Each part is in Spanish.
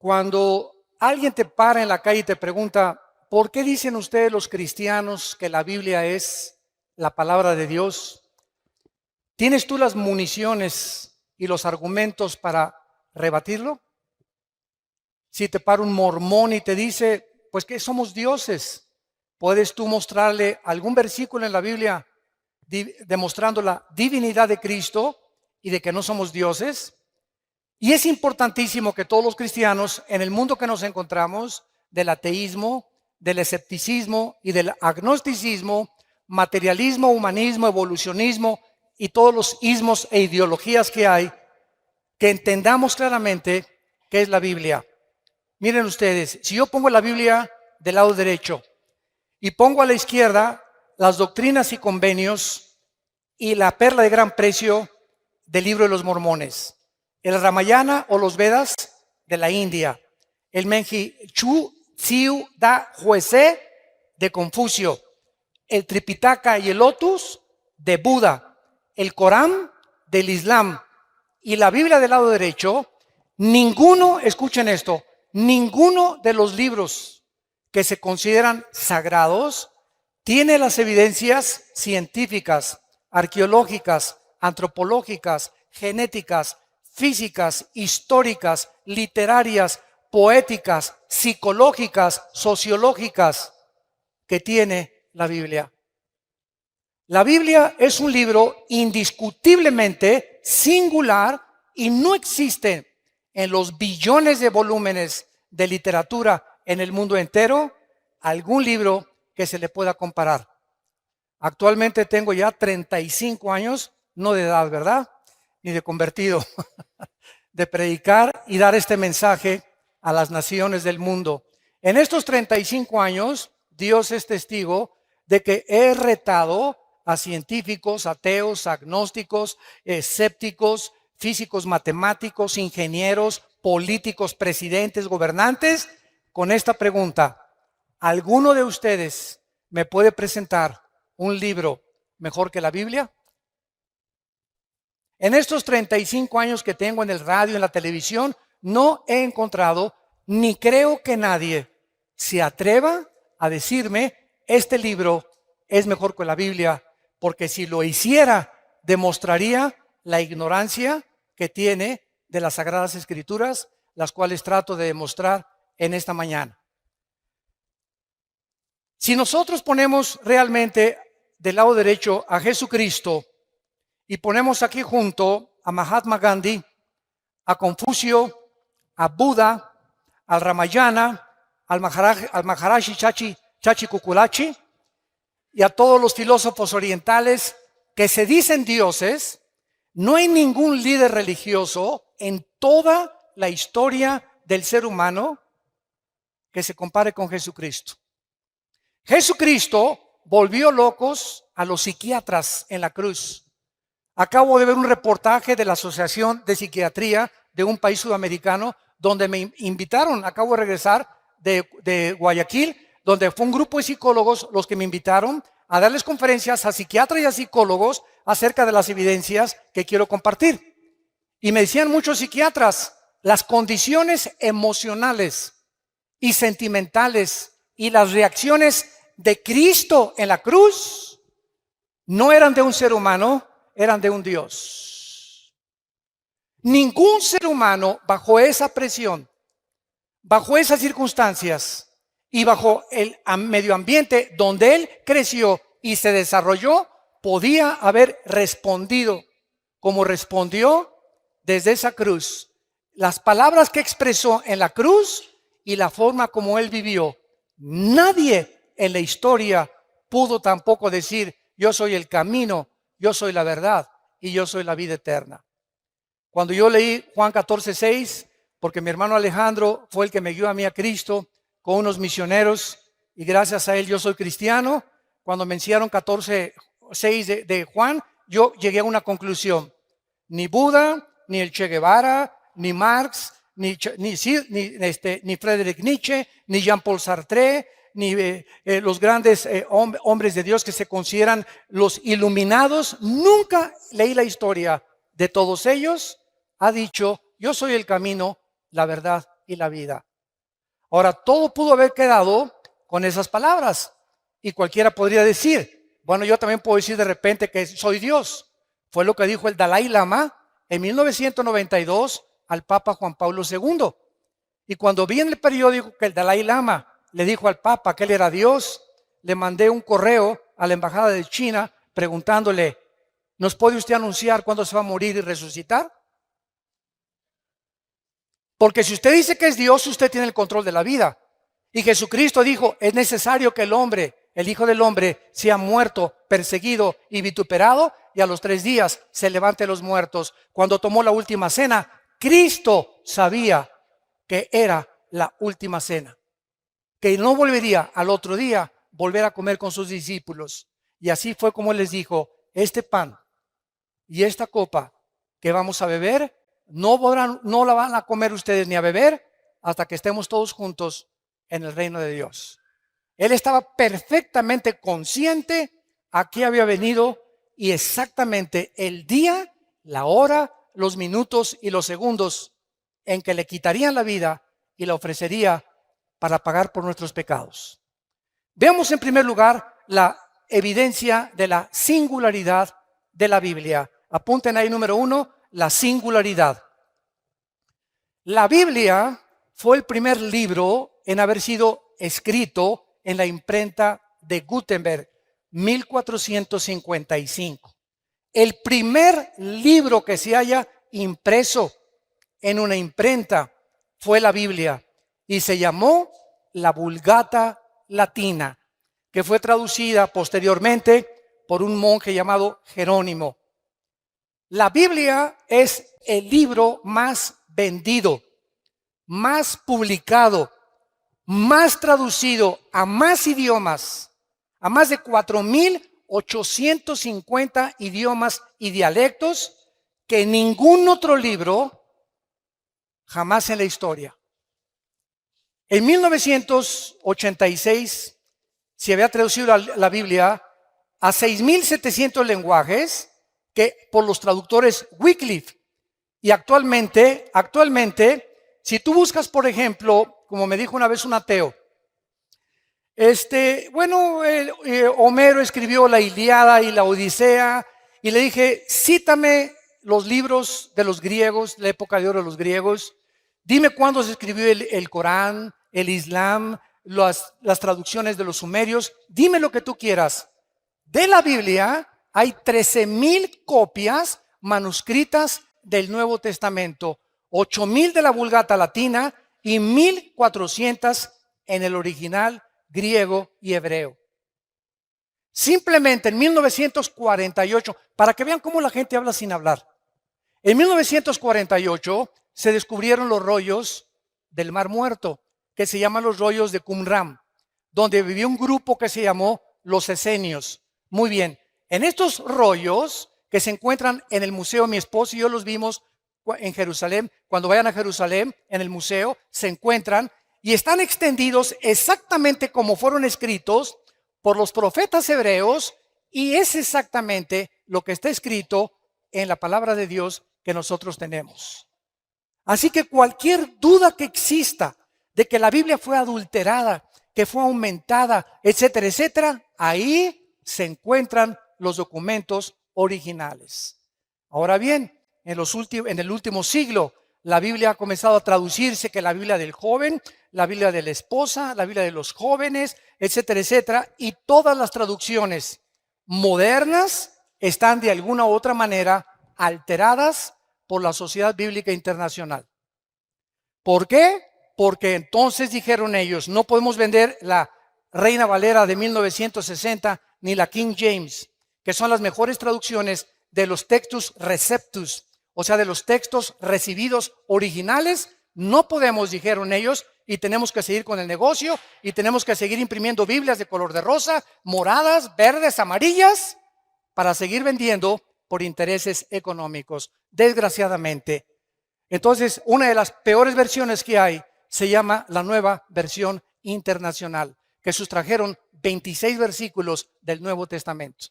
Cuando alguien te para en la calle y te pregunta, ¿por qué dicen ustedes los cristianos que la Biblia es la palabra de Dios? ¿Tienes tú las municiones y los argumentos para rebatirlo? Si te para un mormón y te dice, pues que somos dioses, ¿puedes tú mostrarle algún versículo en la Biblia demostrando la divinidad de Cristo y de que no somos dioses? Y es importantísimo que todos los cristianos, en el mundo que nos encontramos, del ateísmo, del escepticismo y del agnosticismo, materialismo, humanismo, evolucionismo y todos los ismos e ideologías que hay, que entendamos claramente qué es la Biblia. Miren ustedes, si yo pongo la Biblia del lado derecho y pongo a la izquierda las doctrinas y convenios y la perla de gran precio del libro de los mormones, el Ramayana o los Vedas de la India, el Menji Chu Tsiu Da Huese de Confucio, el Tripitaka y el Lotus de Buda, el Corán del Islam y la Biblia del lado derecho, ninguno, escuchen esto, ninguno de los libros que se consideran sagrados tiene las evidencias científicas, arqueológicas, antropológicas, genéticas, físicas, históricas, literarias, poéticas, psicológicas, sociológicas que tiene la Biblia. La Biblia es un libro indiscutiblemente singular y no existe en los billones de volúmenes de literatura en el mundo entero algún libro que se le pueda comparar. Actualmente tengo ya 35 años, no de edad, ¿verdad? Ni de convertido, de predicar y dar este mensaje a las naciones del mundo. En estos 35 años, Dios es testigo de que he retado a científicos, ateos, agnósticos, escépticos, físicos, matemáticos, ingenieros, políticos, presidentes, gobernantes, con esta pregunta: ¿alguno de ustedes me puede presentar un libro mejor que la Biblia? En estos 35 años que tengo en el radio, en la televisión, no he encontrado, ni creo que nadie se atreva a decirme, este libro es mejor que la Biblia, porque si lo hiciera, demostraría la ignorancia que tiene de las Sagradas Escrituras, las cuales trato de demostrar en esta mañana. Si nosotros ponemos realmente del lado derecho a Jesucristo y ponemos aquí junto a Mahatma Gandhi, a Confucio, a Buda, al Ramayana, al Maharaji Chachi Kukulachi y a todos los filósofos orientales que se dicen dioses, no hay ningún líder religioso en toda la historia del ser humano que se compare con Jesucristo. Jesucristo volvió locos a los psiquiatras en la cruz. Acabo de ver un reportaje de la Asociación de Psiquiatría de un país sudamericano donde me invitaron, acabo de regresar de Guayaquil, donde fue un grupo de psicólogos los que me invitaron a darles conferencias a psiquiatras y a psicólogos acerca de las evidencias que quiero compartir. Y me decían muchos psiquiatras, las condiciones emocionales y sentimentales y las reacciones de Cristo en la cruz no eran de un ser humano, eran de un Dios. Ningún ser humano bajo esa presión, bajo esas circunstancias y bajo el medio ambiente donde él creció y se desarrolló, podía haber respondido como respondió desde esa cruz. Las palabras que expresó en la cruz y la forma como él vivió. Nadie en la historia pudo tampoco decir, yo soy el camino, yo soy la verdad y yo soy la vida eterna. Cuando yo leí Juan 14:6, porque mi hermano Alejandro fue el que me guió a mí a Cristo con unos misioneros y gracias a él yo soy cristiano, cuando me enseñaron 14:6 de Juan, yo llegué a una conclusión. Ni Buda, ni el Che Guevara, ni Marx, ni Friedrich Nietzsche, ni Jean-Paul Sartre, ni los grandes hombres de Dios que se consideran los iluminados, nunca leí la historia de todos ellos, ha dicho, yo soy el camino, la verdad y la vida. Ahora, todo pudo haber quedado con esas palabras. Y cualquiera podría decir, bueno, yo también puedo decir de repente que soy Dios. Fue lo que dijo el Dalai Lama en 1992 al Papa Juan Pablo II. Y cuando vi en el periódico que el Dalai Lama le dijo al Papa que él era Dios, le mandé un correo a la embajada de China preguntándole, ¿nos puede usted anunciar cuándo se va a morir y resucitar? Porque si usted dice que es Dios, usted tiene el control de la vida. Y Jesucristo dijo, es necesario que el hombre, el Hijo del Hombre, sea muerto, perseguido y vituperado, y a los 3 días se levante los muertos. Cuando tomó la última cena, Cristo sabía que era la última cena, que no volvería al otro día volver a comer con sus discípulos. Y así fue como les dijo, este pan y esta copa que vamos a beber, no la van a comer ustedes ni a beber hasta que estemos todos juntos en el reino de Dios. Él estaba perfectamente consciente a qué había venido y exactamente el día, la hora, los minutos y los segundos en que le quitarían la vida y la ofrecería para pagar por nuestros pecados. Veamos en primer lugar la evidencia de la singularidad de la Biblia. Apunten ahí número 1, la singularidad. La Biblia fue el primer libro en haber sido escrito en la imprenta de Gutenberg, 1455. El primer libro que se haya impreso en una imprenta fue la Biblia y se llamó la Vulgata Latina, que fue traducida posteriormente por un monje llamado Jerónimo. La Biblia es el libro más vendido, más publicado, más traducido a más idiomas, a más de 4,850 idiomas y dialectos que ningún otro libro jamás en la historia. En 1986 se había traducido la Biblia a 6,700 lenguajes que por los traductores Wycliffe. Y actualmente, si tú buscas, por ejemplo, como me dijo una vez un ateo, Homero escribió la Ilíada y la Odisea, y le dije, cítame los libros de los griegos, la época de oro de los griegos, dime cuándo se escribió el Corán, el Islam, las traducciones de los sumerios, dime lo que tú quieras. De la Biblia hay 13,000 copias manuscritas del Nuevo Testamento, 8,000 de la Vulgata Latina y 1,400 en el original griego y hebreo. Simplemente en 1948, para que vean cómo la gente habla sin hablar, en 1948 se descubrieron los rollos del Mar Muerto, que se llaman los rollos de Qumran, donde vivió un grupo que se llamó los esenios. Muy bien, en estos rollos que se encuentran en el museo, mi esposo y yo los vimos en Jerusalén, cuando vayan a Jerusalén, en el museo, se encuentran y están extendidos exactamente como fueron escritos por los profetas hebreos, y es exactamente lo que está escrito en la palabra de Dios que nosotros tenemos. Así que cualquier duda que exista de que la Biblia fue adulterada, que fue aumentada, etcétera, etcétera, ahí se encuentran los documentos originales. Ahora bien, en el último siglo, la Biblia ha comenzado a traducirse, que la Biblia del joven, la Biblia de la esposa, la Biblia de los jóvenes, etcétera, etcétera, y todas las traducciones modernas están de alguna u otra manera alteradas por la Sociedad Bíblica Internacional. ¿Por qué? Porque entonces dijeron ellos, no podemos vender la Reina Valera de 1960 ni la King James, que son las mejores traducciones de los textus receptus, o sea, de los textos recibidos originales. No podemos, dijeron ellos, y tenemos que seguir con el negocio, y tenemos que seguir imprimiendo Biblias de color de rosa, moradas, verdes, amarillas, para seguir vendiendo por intereses económicos, desgraciadamente. Entonces, una de las peores versiones que hay se llama la Nueva Versión Internacional, que sustrajeron 26 versículos del Nuevo Testamento.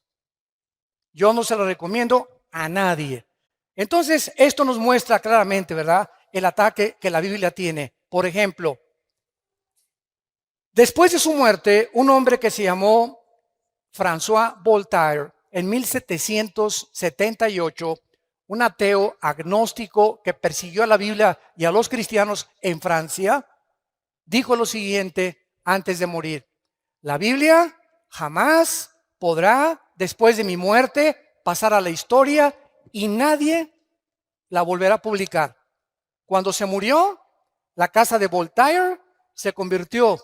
Yo no se lo recomiendo a nadie. Entonces, esto nos muestra claramente, ¿verdad?, el ataque que la Biblia tiene Por ejemplo, después de su muerte, un hombre que se llamó François Voltaire, en 1778, un ateo agnóstico que persiguió a la Biblia y a los cristianos en Francia, dijo lo siguiente antes de morir: la Biblia jamás podrá, después de mi muerte, pasar a la historia y nadie la volverá a publicar. Cuando se murió, la casa de Voltaire se convirtió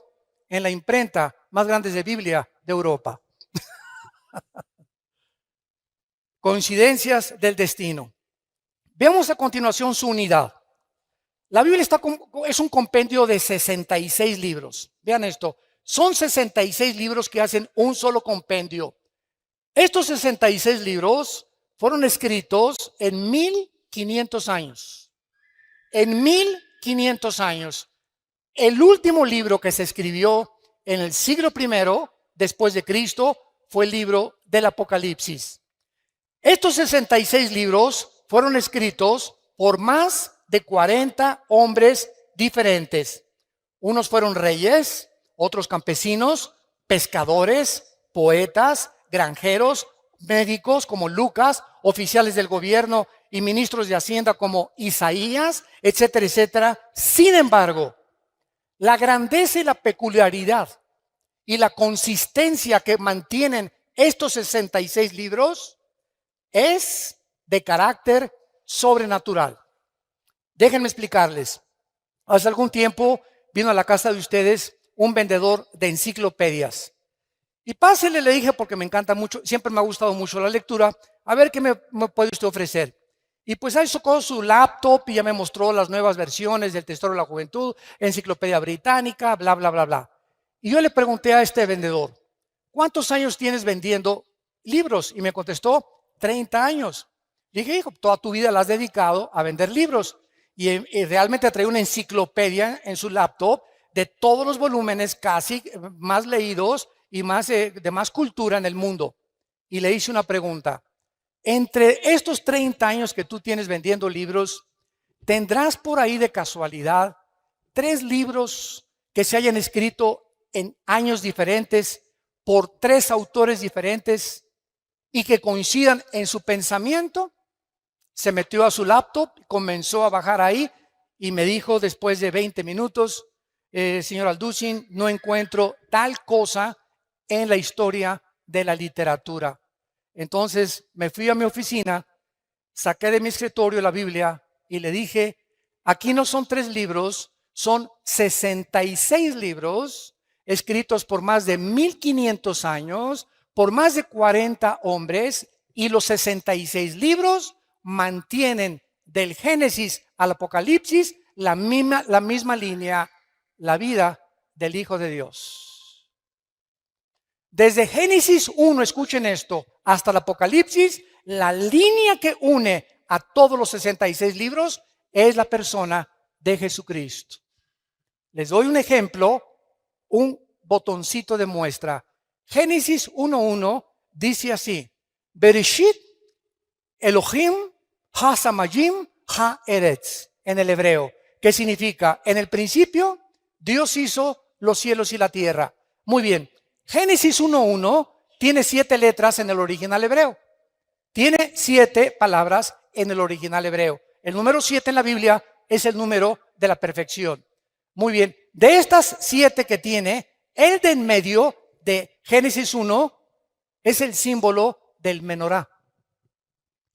en la imprenta más grande de Biblia de Europa. Coincidencias del destino. Veamos a continuación su unidad. La Biblia es un compendio de 66 libros. Vean esto, son 66 libros que hacen un solo compendio. Estos 66 libros fueron escritos en 1500 años. En 1500 años. El último libro que se escribió en el siglo I después de Cristo fue el libro del Apocalipsis. Estos 66 libros fueron escritos por más de 40 hombres diferentes. Unos fueron reyes, otros campesinos, pescadores, poetas, granjeros, médicos como Lucas, oficiales del gobierno y ministros de Hacienda como Isaías, etcétera, etcétera. Sin embargo, la grandeza y la peculiaridad y la consistencia que mantienen estos 66 libros es de carácter sobrenatural. Déjenme explicarles. Hace algún tiempo vino a la casa de ustedes un vendedor de enciclopedias. Y pásele, le dije, porque me encanta mucho, siempre me ha gustado mucho la lectura, a ver qué me puede usted ofrecer. Y pues ahí sacó su laptop y ya me mostró las nuevas versiones del Tesoro de la Juventud, Enciclopedia Británica, bla, bla, bla, bla. Y yo le pregunté a este vendedor, ¿cuántos años tienes vendiendo libros? Y me contestó, 30 años. Le dije, hijo, toda tu vida la has dedicado a vender libros. Y realmente trae una enciclopedia en su laptop de todos los volúmenes casi más leídos y de más cultura en el mundo. Y le hice una pregunta. Entre estos 30 años que tú tienes vendiendo libros, ¿tendrás por ahí de casualidad 3 libros que se hayan escrito en años diferentes por 3 autores diferentes y que coincidan en su pensamiento? Se metió a su laptop, comenzó a bajar ahí y me dijo después de 20 minutos, señor Alducin, no encuentro tal cosa en la historia de la literatura. Entonces me fui a mi oficina, saqué de mi escritorio la Biblia y le dije, aquí no son 3 libros, son 66 libros escritos por más de 1500 años, por más de 40 hombres, y los 66 libros mantienen del Génesis al Apocalipsis la misma línea, la vida del Hijo de Dios. Desde Génesis 1, escuchen esto, hasta el Apocalipsis, la línea que une a todos los 66 libros es la persona de Jesucristo. Les doy un ejemplo, un botoncito de muestra. Génesis 1:1 dice así: Bereshit Elohim ha-samayim ha-eretz, en el hebreo, que significa, en el principio, Dios hizo los cielos y la tierra. Muy bien, Génesis 1:1 tiene 7 letras en el original hebreo. Tiene 7 palabras en el original hebreo. El número 7 en la Biblia es el número de la perfección. Muy bien, de estas 7 que tiene, el de en medio de Génesis 1 es el símbolo del menorá,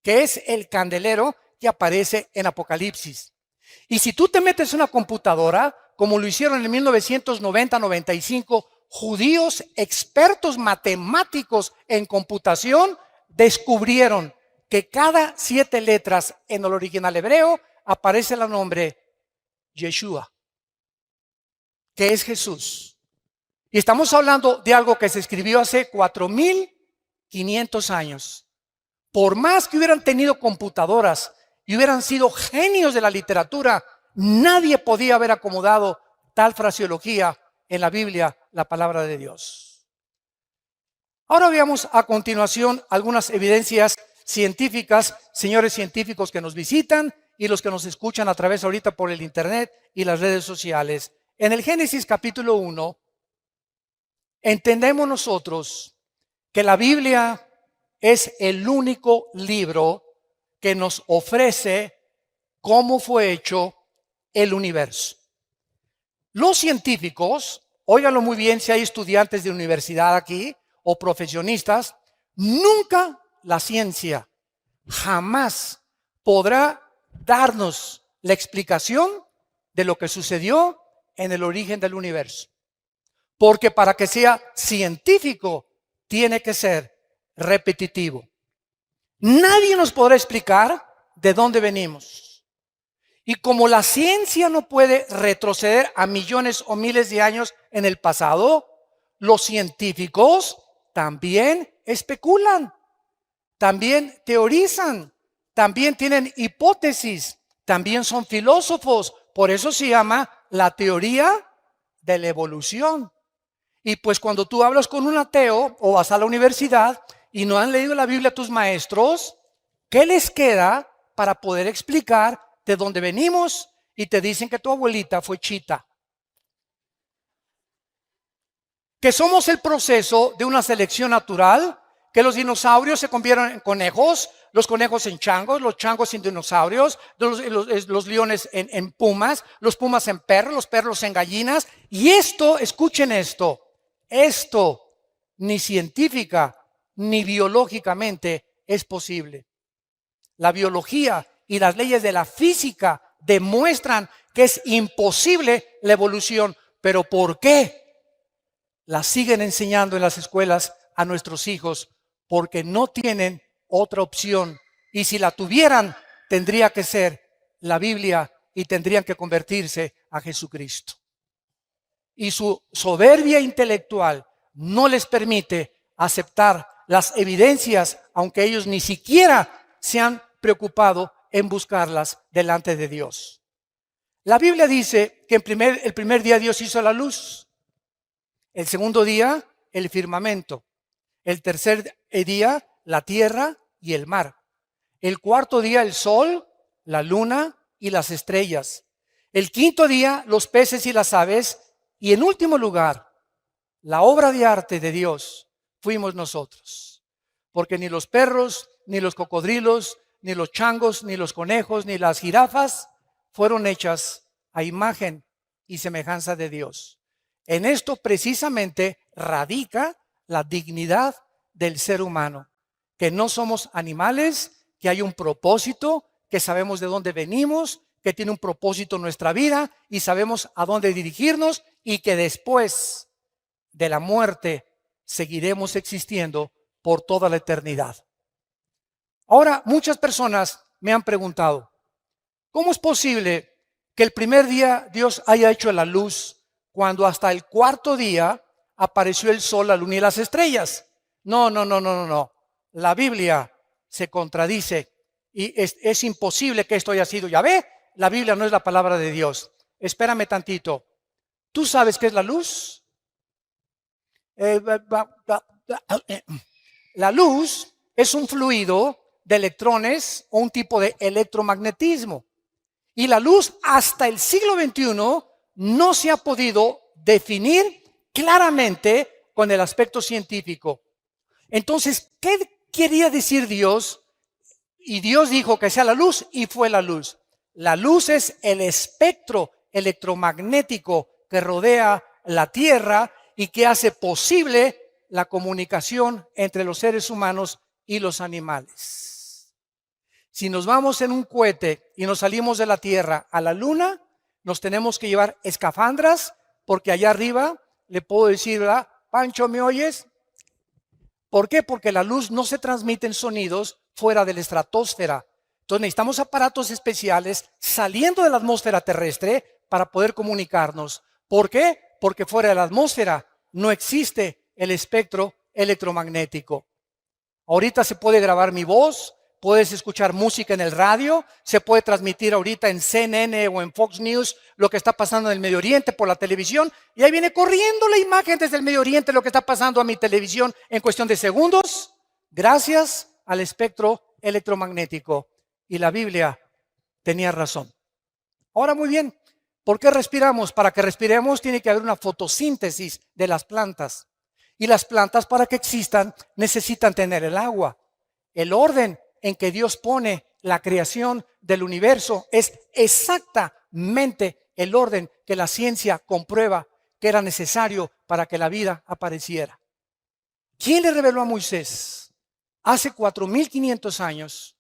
que es el candelero que aparece en Apocalipsis. Y si tú te metes en una computadora, como lo hicieron en 1990-95, judíos expertos matemáticos en computación descubrieron que cada 7 letras en el original hebreo aparece el nombre Yeshua, que es Jesús. Y estamos hablando de algo que se escribió hace 4500 años. Por más que hubieran tenido computadoras y hubieran sido genios de la literatura, nadie podía haber acomodado tal fraseología en la Biblia, la palabra de Dios. Ahora veamos a continuación algunas evidencias científicas, señores científicos que nos visitan, y los que nos escuchan a través ahorita por el internet y las redes sociales. En el Génesis capítulo 1, entendemos nosotros que la Biblia es el único libro que nos ofrece cómo fue hecho el universo. Los científicos, óiganlo muy bien si hay estudiantes de universidad aquí o profesionistas, nunca la ciencia jamás podrá darnos la explicación de lo que sucedió en el origen del universo. Porque para que sea científico tiene que ser repetitivo. Nadie nos podrá explicar de dónde venimos. Y como la ciencia no puede retroceder a millones o miles de años en el pasado, los científicos también especulan, también teorizan, también tienen hipótesis, también son filósofos. Por eso se llama la teoría de la evolución. Y pues cuando tú hablas con un ateo o vas a la universidad y no han leído la Biblia tus maestros, ¿qué les queda para poder explicar de dónde venimos? Y te dicen que tu abuelita fue chita. Que somos el proceso de una selección natural, que los dinosaurios se convierten en conejos, los conejos en changos, los changos en dinosaurios, los leones en pumas, los pumas en perros, los perros en gallinas. Y esto, escuchen esto ni científica ni biológicamente es posible. La biología y las leyes de la física demuestran que es imposible la evolución. ¿Pero por qué? La siguen enseñando en las escuelas a nuestros hijos porque no tienen otra opción. Y si la tuvieran, tendría que ser la Biblia y tendrían que convertirse a Jesucristo. Y su soberbia intelectual no les permite aceptar las evidencias, aunque ellos ni siquiera se han preocupado en buscarlas delante de Dios. La Biblia dice que el primer día Dios hizo la luz, el segundo día el firmamento, el tercer día la tierra y el mar, el cuarto día el sol, la luna y las estrellas, el quinto día los peces y las aves, y en último lugar, la obra de arte de Dios fuimos nosotros. Porque ni los perros, ni los cocodrilos, ni los changos, ni los conejos, ni las jirafas fueron hechas a imagen y semejanza de Dios. En esto precisamente radica la dignidad del ser humano. Que no somos animales, que hay un propósito, que sabemos de dónde venimos, que tiene un propósito en nuestra vida y sabemos a dónde dirigirnos, y que después de la muerte seguiremos existiendo por toda la eternidad. Ahora, muchas personas me han preguntado, ¿cómo es posible que el primer día Dios haya hecho la luz cuando hasta el cuarto día apareció el sol, la luna y las estrellas? No. La Biblia se contradice y es imposible que esto haya sido. Ya ve, la Biblia no es la palabra de Dios. Espérame tantito. ¿Tú sabes qué es la luz? La luz es un fluido de electrones o un tipo de electromagnetismo. Y la luz hasta el siglo XXI no se ha podido definir claramente con el aspecto científico. Entonces, ¿qué quería decir Dios? Y Dios dijo que sea la luz y fue la luz. La luz es el espectro electromagnético que rodea la Tierra y que hace posible la comunicación entre los seres humanos y los animales. Si nos vamos en un cohete y nos salimos de la Tierra a la Luna, nos tenemos que llevar escafandras, porque allá arriba le puedo decir, ¿verdad? Pancho, ¿me oyes? ¿Por qué? Porque la luz no se transmite en sonidos fuera de la estratosfera. Entonces necesitamos aparatos especiales saliendo de la atmósfera terrestre para poder comunicarnos. ¿Por qué? Porque fuera de la atmósfera no existe el espectro electromagnético. Ahorita se puede grabar mi voz, puedes escuchar música en el radio, se puede transmitir ahorita en CNN o en Fox News lo que está pasando en el Medio Oriente por la televisión, y ahí viene corriendo la imagen desde el Medio Oriente lo que está pasando a mi televisión en cuestión de segundos, gracias al espectro electromagnético. Y la Biblia tenía razón. Ahora muy bien, ¿por qué respiramos? Para que respiremos tiene que haber una fotosíntesis de las plantas. Y las plantas, para que existan, necesitan tener el agua. El orden en que Dios pone la creación del universo es exactamente el orden que la ciencia comprueba que era necesario para que la vida apareciera. ¿Quién le reveló a Moisés hace 4500 años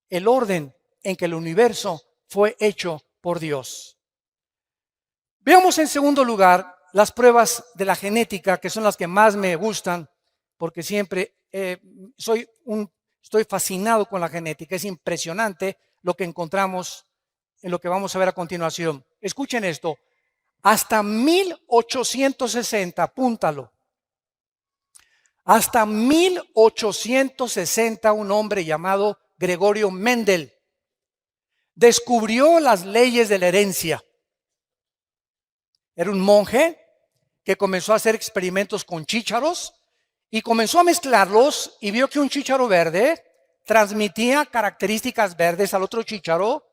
el orden en que el universo fue hecho por Dios? Veamos en segundo lugar las pruebas de la genética, que son las que más me gustan, porque siempre estoy fascinado con la genética. Es impresionante lo que encontramos en lo que vamos a ver a continuación. Escuchen esto, hasta 1860, apúntalo. Hasta 1860 un hombre llamado Gregorio Mendel descubrió las leyes de la herencia. Era un monje que comenzó a hacer experimentos con chícharos y comenzó a mezclarlos y vio que un chícharo verde transmitía características verdes al otro chícharo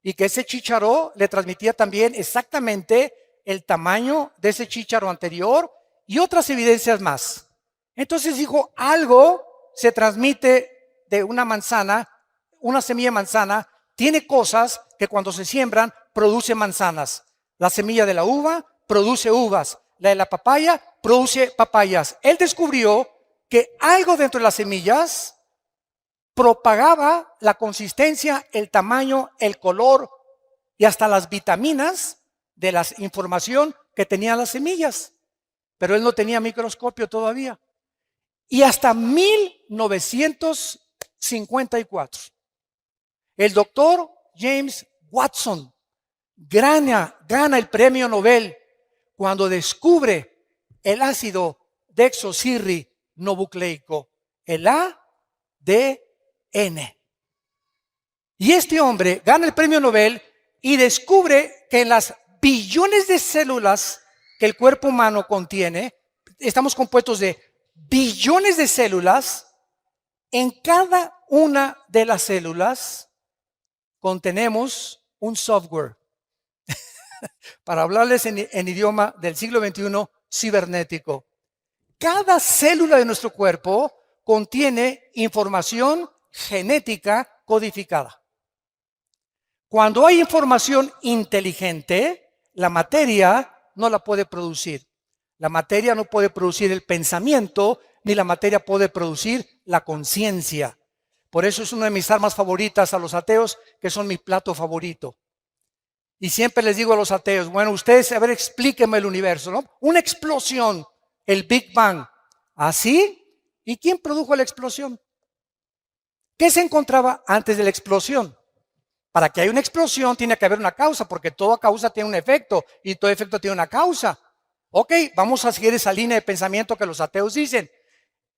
y que ese chícharo le transmitía también exactamente el tamaño de ese chícharo anterior y otras evidencias más. Entonces dijo, algo se transmite de una manzana, una semilla de manzana, tiene cosas que cuando se siembran produce manzanas. La semilla de la uva produce uvas, la de la papaya produce papayas. Él descubrió que algo dentro de las semillas propagaba la consistencia, el tamaño, el color y hasta las vitaminas de la información que tenían las semillas. Pero él no tenía microscopio todavía. Y hasta 1954, el doctor James Watson gana el premio Nobel cuando descubre el ácido desoxirribonucleico, el ADN. Y este hombre gana el premio Nobel y descubre que en las billones de células que el cuerpo humano contiene, estamos compuestos de billones de células. En cada una de las células contenemos un software. Para hablarles en idioma del siglo XXI, cibernético. Cada célula de nuestro cuerpo contiene información genética codificada. Cuando hay información inteligente, la materia no la puede producir. La materia no puede producir el pensamiento, ni la materia puede producir la conciencia. Por eso es una de mis armas favoritas a los ateos, que son mi plato favorito. Y siempre les digo a los ateos, bueno, ustedes, a ver, explíquenme el universo, ¿no? Una explosión, el Big Bang. ¿Así? ¿Y quién produjo la explosión? ¿Qué se encontraba antes de la explosión? Para que haya una explosión tiene que haber una causa, porque toda causa tiene un efecto y todo efecto tiene una causa. Ok, vamos a seguir esa línea de pensamiento que los ateos dicen.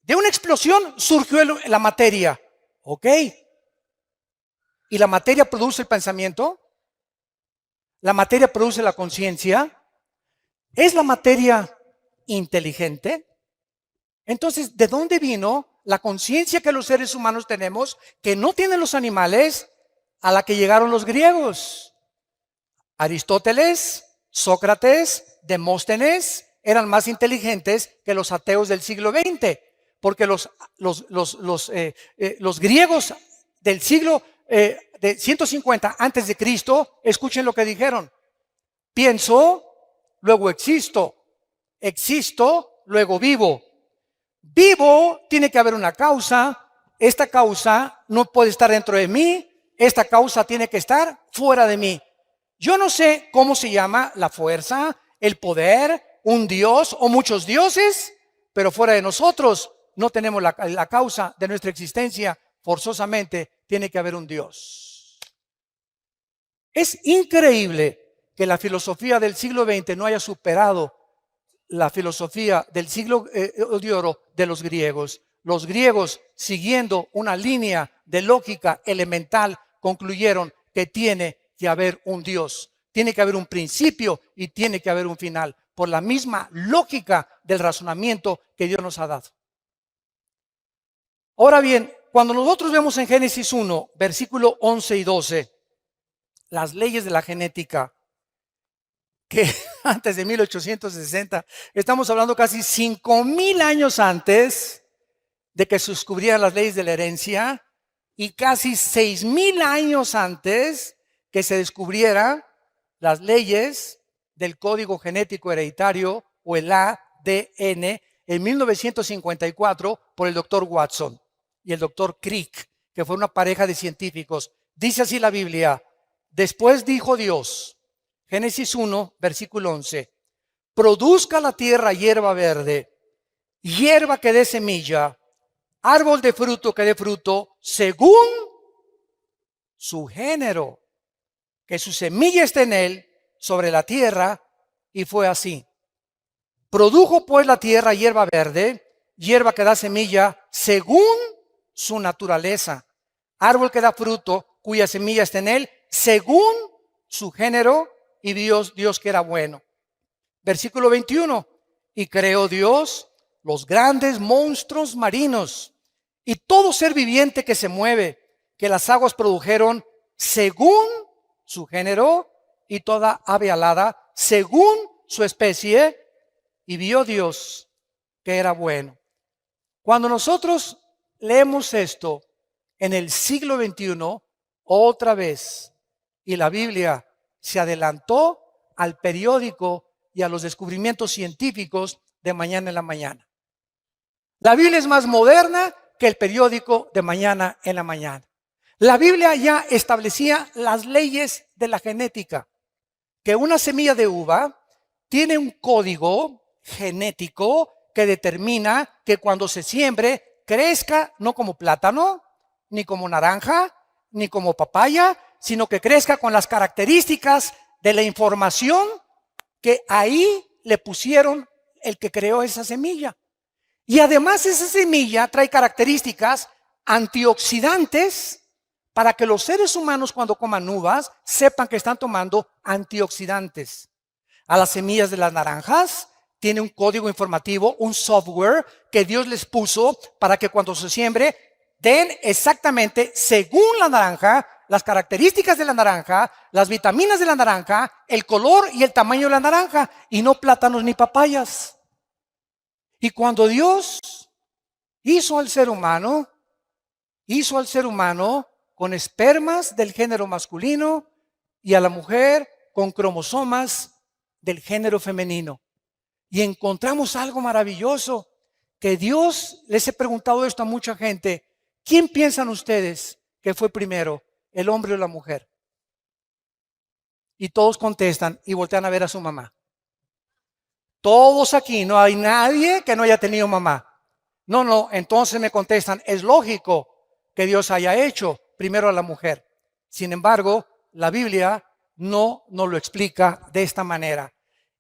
De una explosión surgió la materia. Ok. ¿Y la materia produce el pensamiento? ¿La materia produce la conciencia? ¿Es la materia inteligente? Entonces, ¿de dónde vino la conciencia que los seres humanos tenemos, que no tienen los animales, a la que llegaron los griegos? Aristóteles, Sócrates, Demóstenes eran más inteligentes que los ateos del siglo XX, porque los griegos del siglo de 150 antes de Cristo, escuchen lo que dijeron: pienso, luego existo, existo, luego vivo. Vivo, tiene que haber una causa, esta causa no puede estar dentro de mí, esta causa tiene que estar fuera de mí. Yo no sé cómo se llama la fuerza, el poder, un dios o muchos dioses, pero fuera de nosotros no tenemos la causa de nuestra existencia. Forzosamente tiene que haber un Dios. Es increíble que la filosofía del siglo XX no haya superado la filosofía del siglo de oro de los griegos. Los griegos, siguiendo una línea de lógica elemental, concluyeron que tiene que haber un Dios, tiene que haber un principio y tiene que haber un final, por la misma lógica del razonamiento que Dios nos ha dado. Ahora bien, cuando nosotros vemos en Génesis 1, versículo 11 y 12, las leyes de la genética, que antes de 1860, estamos hablando casi 5,000 años antes de que se descubrieran las leyes de la herencia y casi 6,000 años antes que se descubrieran las leyes del código genético hereditario o el ADN en 1954 por el doctor Watson y el doctor Crick, que fue una pareja de científicos. Dice así la Biblia: después dijo Dios, Génesis 1, versículo 11, produzca la tierra hierba verde, hierba que dé semilla, árbol de fruto que dé fruto, según su género, que su semilla esté en él, sobre la tierra, y fue así. Produjo pues la tierra hierba verde, hierba que da semilla, según su naturaleza, árbol que da fruto, cuya semilla está en él, según su género, y Dios que era bueno. Versículo 21, y creó Dios los grandes monstruos marinos y todo ser viviente que se mueve, que las aguas produjeron según su género, y toda ave alada según su especie, y vio Dios que era bueno. Cuando nosotros leemos esto en el siglo XXI, otra vez, y la Biblia se adelantó al periódico y a los descubrimientos científicos de mañana en la mañana. La Biblia es más moderna que el periódico de mañana en la mañana. La Biblia ya establecía las leyes de la genética, que una semilla de uva tiene un código genético que determina que cuando se siembre crezca no como plátano, ni como naranja, ni como papaya, sino que crezca con las características de la información que ahí le pusieron el que creó esa semilla. Y además esa semilla trae características antioxidantes para que los seres humanos cuando coman uvas sepan que están tomando antioxidantes. A las semillas de las naranjas tiene un código informativo, un software que Dios les puso para que cuando se siembre den exactamente según la naranja, las características de la naranja, las vitaminas de la naranja, el color y el tamaño de la naranja, y no plátanos ni papayas. Y cuando Dios hizo al ser humano con espermas del género masculino y a la mujer con cromosomas del género femenino. Y encontramos algo maravilloso, que Dios, les he preguntado esto a mucha gente, ¿quién piensan ustedes que fue primero, el hombre o la mujer? Y todos contestan y voltean a ver a su mamá. Todos aquí, no hay nadie que no haya tenido mamá. No, entonces me contestan, es lógico que Dios haya hecho primero a la mujer. Sin embargo, la Biblia no nos lo explica de esta manera.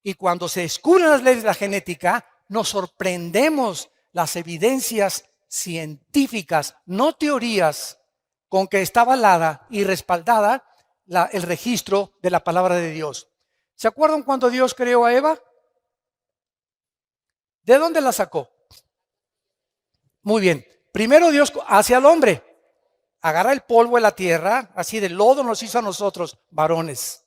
Y cuando se descubren las leyes de la genética, nos sorprendemos las evidencias científicas, no teorías, con que está avalada y respaldada el registro de la palabra de Dios. ¿Se acuerdan cuando Dios creó a Eva? ¿De dónde la sacó? Muy bien. Primero Dios hace al hombre. Agarra el polvo de la tierra, así de lodo nos hizo a nosotros, varones.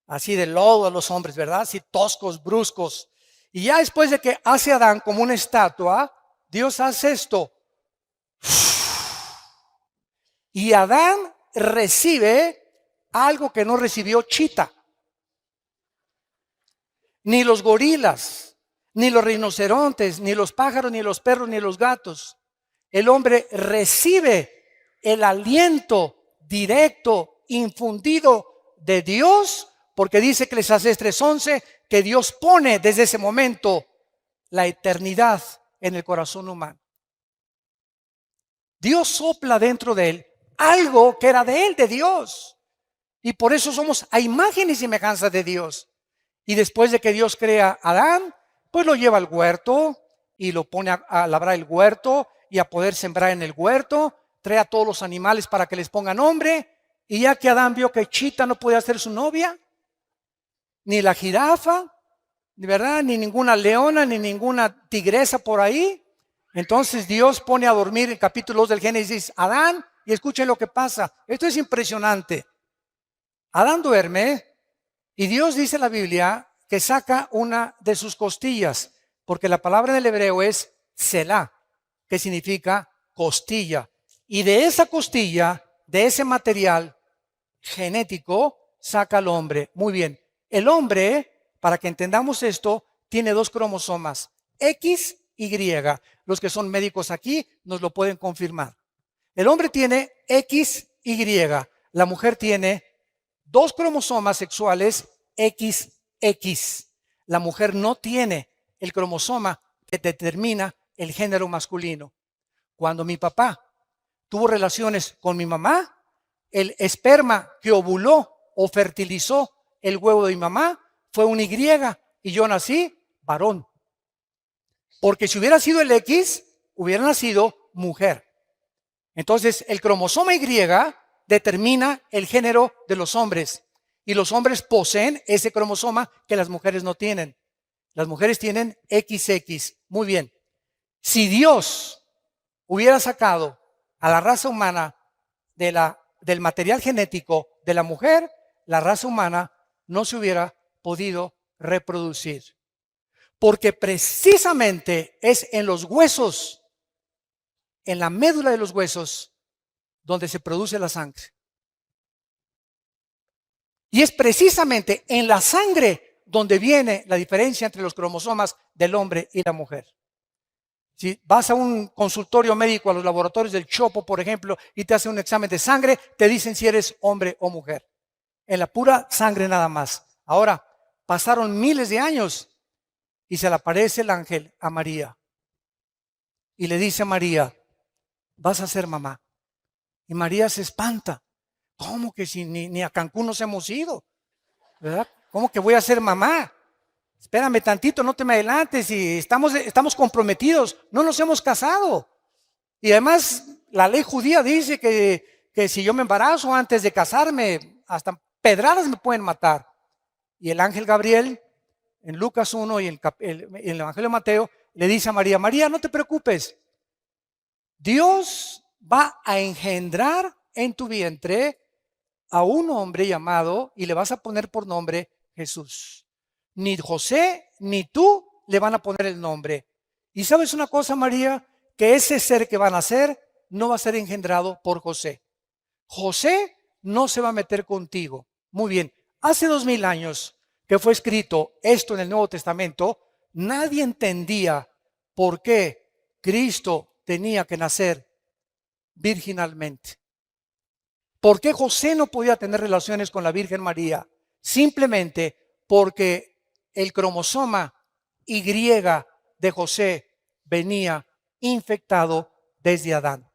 Así de lodo a los hombres, ¿verdad? Así toscos, bruscos. Y ya después de que hace a Adán como una estatua, Dios hace esto. Y Adán recibe algo que no recibió Chita, ni los gorilas, ni los rinocerontes, ni los pájaros, ni los perros, ni los gatos. El hombre recibe el aliento directo, infundido de Dios, porque dice Eclesiastés 3:11 que Dios pone desde ese momento la eternidad en el corazón humano. Dios sopla dentro de él algo que era de él, de Dios. Y por eso somos a imagen y semejanza de Dios. Y después de que Dios crea a Adán, pues lo lleva al huerto y lo pone a labrar el huerto y a poder sembrar en el huerto. Trae a todos los animales para que les ponga nombre. Y ya que Adán vio que Chita no podía ser su novia, ni la jirafa, ¿verdad? Ni ninguna leona, ni ninguna tigresa por ahí. Entonces Dios pone a dormir en capítulo 2 del Génesis a Adán, y escuchen lo que pasa. Esto es impresionante. Adán duerme y Dios dice en la Biblia que saca una de sus costillas, porque la palabra en el hebreo es selah, que significa costilla. Y de esa costilla, de ese material genético, saca al hombre. Muy bien. El hombre, para que entendamos esto, tiene dos cromosomas, X y Y. Los que son médicos aquí nos lo pueden confirmar. El hombre tiene X, Y. La mujer tiene dos cromosomas sexuales XX. La mujer no tiene el cromosoma que determina el género masculino. Cuando mi papá tuvo relaciones con mi mamá, el esperma que ovuló o fertilizó el huevo de mi mamá fue un Y y yo nací varón. Porque si hubiera sido el X, hubiera nacido mujer. Entonces, el cromosoma Y determina el género de los hombres. Y los hombres poseen ese cromosoma que las mujeres no tienen. Las mujeres tienen XX. Muy bien. Si Dios hubiera sacado a la raza humana del material genético de la mujer, la raza humana no se hubiera podido reproducir. Porque precisamente es en los huesos, en la médula de los huesos, donde se produce la sangre. Y es precisamente en la sangre donde viene la diferencia entre los cromosomas del hombre y la mujer. Si vas a un consultorio médico, a los laboratorios del Chopo, por ejemplo, y te hacen un examen de sangre, te dicen si eres hombre o mujer. En la pura sangre nada más. Ahora, pasaron miles de años y se le aparece el ángel a María. Y le dice a María, vas a ser mamá. Y María se espanta. ¿Cómo que si ni a Cancún nos hemos ido? ¿Verdad? ¿Cómo que voy a ser mamá? Espérame tantito, no te me adelantes, y estamos comprometidos, no nos hemos casado. Y además, la ley judía dice que si yo me embarazo antes de casarme, hasta pedradas me pueden matar. Y el ángel Gabriel, en Lucas 1 y en el Evangelio de Mateo, le dice a María, María, no te preocupes, Dios va a engendrar en tu vientre a un hombre llamado, y le vas a poner por nombre Jesús. Ni José ni tú le van a poner el nombre. Y sabes una cosa, María, que ese ser que van a nacer no va a ser engendrado por José. José no se va a meter contigo. Muy bien, hace 2000 años que fue escrito esto en el Nuevo Testamento, nadie entendía por qué Cristo tenía que nacer virginalmente. ¿Por qué José no podía tener relaciones con la Virgen María? Simplemente porque el cromosoma Y de José venía infectado desde Adán.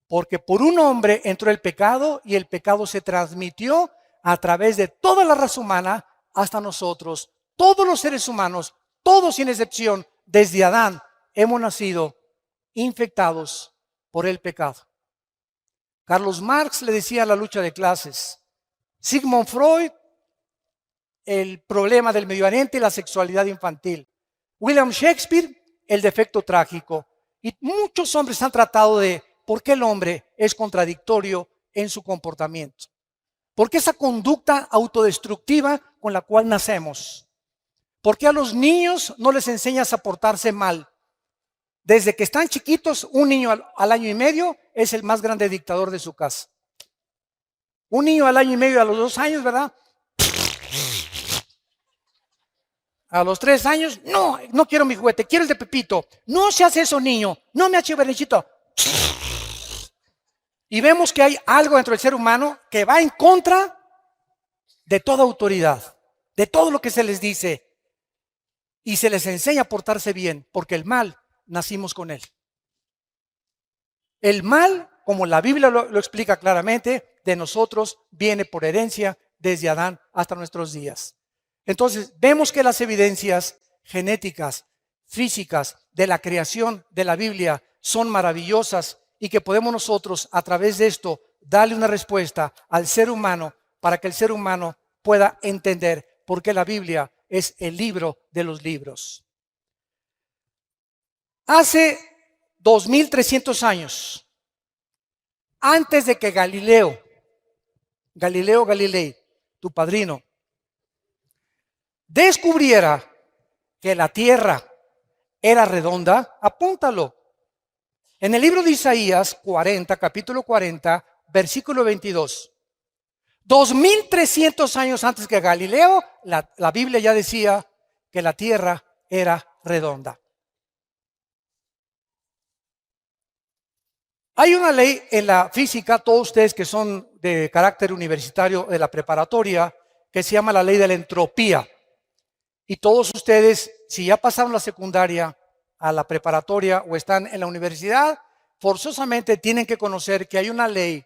Porque por un hombre entró el pecado y el pecado se transmitió a través de toda la raza humana hasta nosotros. Todos los seres humanos, todos sin excepción, desde Adán, hemos nacido infectados por el pecado. Carlos Marx le decía la lucha de clases. Sigmund Freud, el problema del Medio Oriente y la sexualidad infantil. William Shakespeare, el defecto trágico. Y muchos hombres han tratado de por qué el hombre es contradictorio en su comportamiento. ¿Por qué esa conducta autodestructiva con la cual nacemos? ¿Por qué a los niños no les enseñas a portarse mal? Desde que están chiquitos, un niño al año y medio es el más grande dictador de su casa. Un niño al año y medio, a los 2 años, ¿verdad? A los 3 años, no quiero mi juguete, quiero el de Pepito. No se hace eso, niño, no me hace berrinchito. Y vemos que hay algo dentro del ser humano que va en contra de toda autoridad, de todo lo que se les dice. Y se les enseña a portarse bien, porque el mal nacimos con él. El mal, como la Biblia lo explica claramente, de nosotros viene por herencia desde Adán hasta nuestros días. Entonces, vemos que las evidencias genéticas, físicas de la creación de la Biblia son maravillosas y que podemos nosotros, a través de esto, darle una respuesta al ser humano para que el ser humano pueda entender por qué la Biblia es el libro de los libros. Hace 2300 años, antes de que Galileo Galileo Galilei, tu padrino, descubriera que la tierra era redonda, apúntalo. En el libro de Isaías 40, capítulo 40, versículo 22. 2300 años antes que Galileo, la Biblia ya decía que la tierra era redonda. Hay una ley en la física, todos ustedes que son de carácter universitario de la preparatoria, que se llama la ley de la entropía. Y todos ustedes, si ya pasaron la secundaria a la preparatoria o están en la universidad, forzosamente tienen que conocer que hay una ley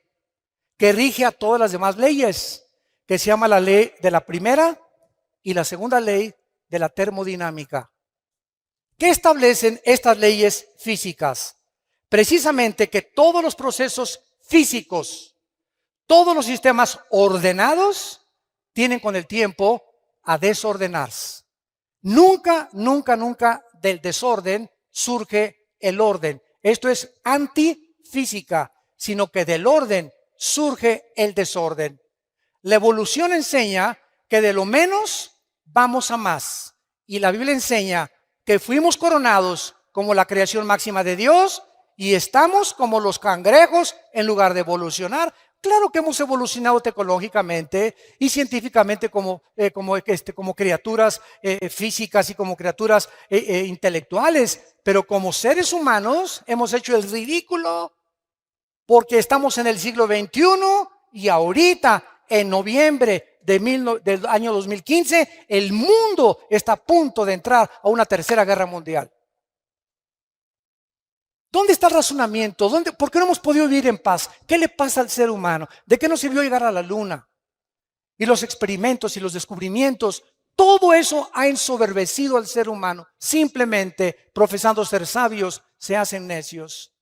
que rige a todas las demás leyes, que se llama la ley de la primera y la segunda ley de la termodinámica. ¿Qué establecen estas leyes físicas? Precisamente que todos los procesos físicos, todos los sistemas ordenados, tienen con el tiempo a desordenarse. Nunca, nunca, nunca del desorden surge el orden. Esto es antifísica, sino que del orden surge el desorden. La evolución enseña que de lo menos vamos a más. Y la Biblia enseña que fuimos coronados como la creación máxima de Dios y estamos como los cangrejos en lugar de evolucionar. Claro que hemos evolucionado tecnológicamente y científicamente como criaturas físicas y como criaturas intelectuales, pero como seres humanos hemos hecho el ridículo porque estamos en el siglo XXI y ahorita, en noviembre del año 2015, el mundo está a punto de entrar a una tercera guerra mundial. ¿Dónde está el razonamiento? ¿Por qué no hemos podido vivir en paz? ¿Qué le pasa al ser humano? ¿De qué nos sirvió llegar a la luna? Y los experimentos y los descubrimientos, todo eso ha ensoberbecido al ser humano. Simplemente, profesando ser sabios, se hacen necios.